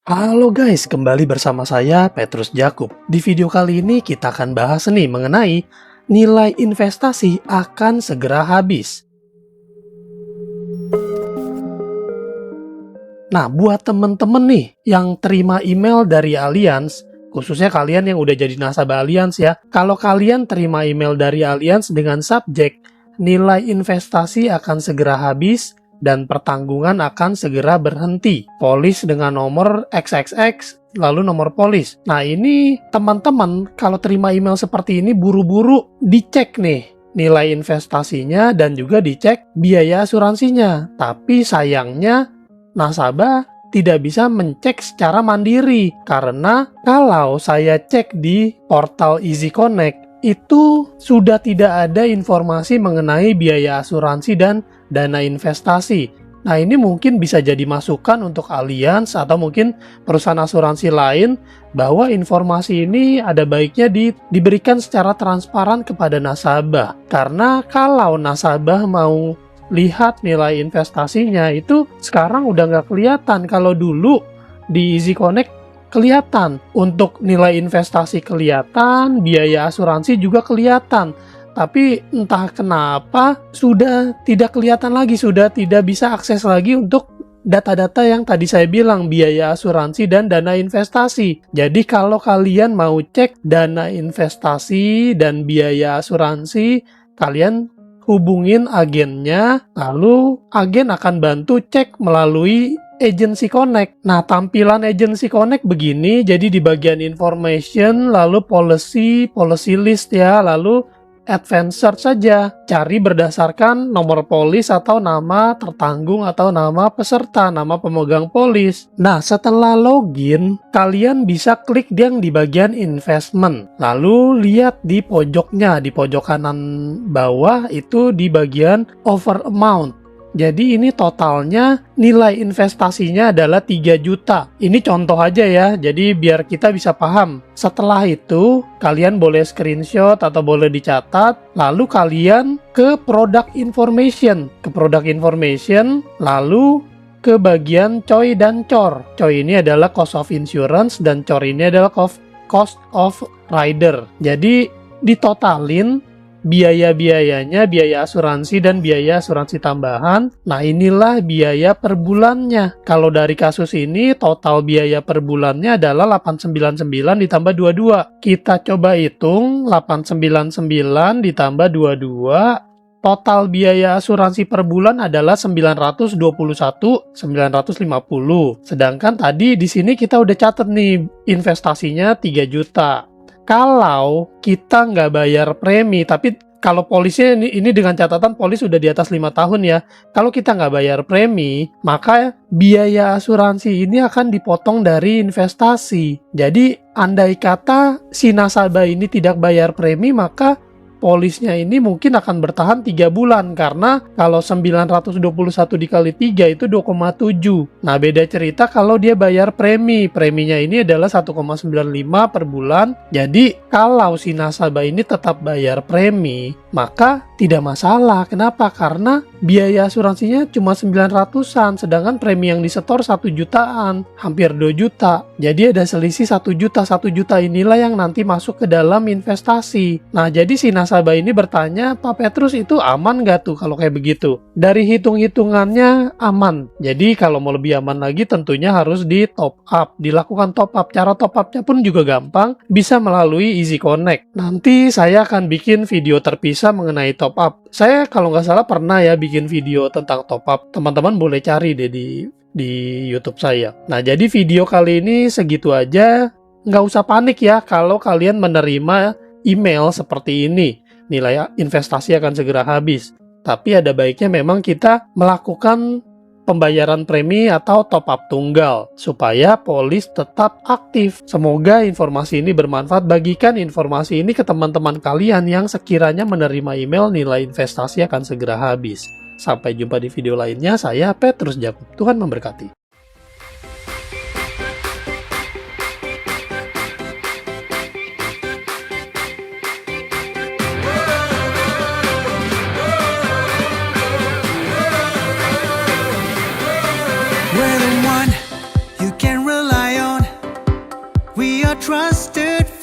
Halo guys, kembali bersama saya Petrus Jakub. Di video kali ini kita akan bahas nih mengenai nilai investasi akan segera habis. Nah, buat temen-temen nih yang terima email dari Allianz, khususnya kalian yang udah jadi nasabah Allianz ya, kalau kalian terima email dari Allianz dengan subjek nilai investasi akan segera habis dan pertanggungan akan segera berhenti. Polis dengan nomor XXX, lalu nomor polis. Nah ini teman-teman kalau terima email seperti ini buru-buru dicek nih nilai investasinya dan juga dicek biaya asuransinya. Tapi sayangnya nasabah tidak bisa mencek secara mandiri karena kalau saya cek di portal Easy Connect itu sudah tidak ada informasi mengenai biaya asuransi dan dana investasi. Nah ini mungkin bisa jadi masukan untuk Allianz atau mungkin perusahaan asuransi lain bahwa informasi ini ada baiknya diberikan secara transparan kepada nasabah. Karena kalau nasabah mau lihat nilai investasinya itu sekarang udah nggak kelihatan. Kalau dulu di Easy Connect kelihatan, untuk nilai investasi kelihatan, biaya asuransi juga kelihatan. Tapi entah kenapa sudah tidak kelihatan lagi, sudah tidak bisa akses lagi untuk data-data yang tadi saya bilang, biaya asuransi dan dana investasi. Jadi kalau kalian mau cek dana investasi dan biaya asuransi, kalian hubungin agennya, lalu agen akan bantu cek melalui Agency Connect. Nah, tampilan Agency Connect begini, jadi di bagian information, lalu policy list ya, lalu advanced search saja. Cari berdasarkan nomor polis atau nama tertanggung atau nama peserta, nama pemegang polis. Nah, setelah login, kalian bisa klik yang di bagian investment. Lalu lihat di pojoknya, di pojok kanan bawah itu di bagian over amount. Jadi ini totalnya nilai investasinya adalah 3 juta. Ini contoh aja ya, jadi biar kita bisa paham. Setelah itu, kalian boleh screenshot atau boleh dicatat. Lalu kalian ke product information. Lalu ke bagian COI dan COR. COI ini adalah cost of insurance dan COR ini adalah cost of rider. Jadi ditotalin biaya-biayanya, biaya asuransi dan biaya asuransi tambahan. Nah inilah biaya per bulannya. Kalau dari kasus ini total biaya per bulannya adalah 899 ditambah 22. Kita coba hitung 899 ditambah 22. Total biaya asuransi per bulan adalah 921.950. Sedangkan tadi di sini kita udah catat nih investasinya 3 juta. Kalau kita nggak bayar premi, tapi kalau polisnya ini dengan catatan polis sudah di atas 5 tahun ya. Kalau kita nggak bayar premi, maka biaya asuransi ini akan dipotong dari investasi. Jadi andai kata si nasabah ini tidak bayar premi, maka polisnya ini mungkin akan bertahan 3 bulan karena kalau 921 dikali 3 itu 2,7. Nah beda cerita kalau dia bayar premi. Preminya ini adalah 1,95 per bulan. Jadi kalau si nasabah ini tetap bayar premi, maka tidak masalah. Kenapa? Karena biaya asuransinya cuma 900-an, sedangkan premi yang disetor 1 jutaan, hampir 2 juta. Jadi ada selisih 1 juta. 1 juta inilah yang nanti masuk ke dalam investasi. Nah jadi si nasabah ini bertanya, Pak Petrus itu aman nggak tuh kalau kayak begitu? Dari hitung-hitungannya aman. Jadi kalau mau lebih aman lagi tentunya harus di top up, dilakukan top up. Cara top upnya pun juga gampang, bisa melalui Easy Connect. Nanti saya akan bikin video terpisah mengenai top up. Saya kalau nggak salah pernah ya bikin video tentang top up. Teman-teman boleh cari deh di YouTube saya. Nah jadi video kali ini segitu aja. Nggak usah panik ya kalau kalian menerima email seperti ini. Nilai investasi akan segera habis. Tapi ada baiknya memang kita melakukan pembayaran premi atau top up tunggal supaya polis tetap aktif. Semoga informasi ini bermanfaat. Bagikan informasi ini ke teman-teman kalian yang sekiranya menerima email nilai investasi akan segera habis. Sampai jumpa di video lainnya. Saya Petrus Jakub. Tuhan memberkati. We're the one you can rely on. trusted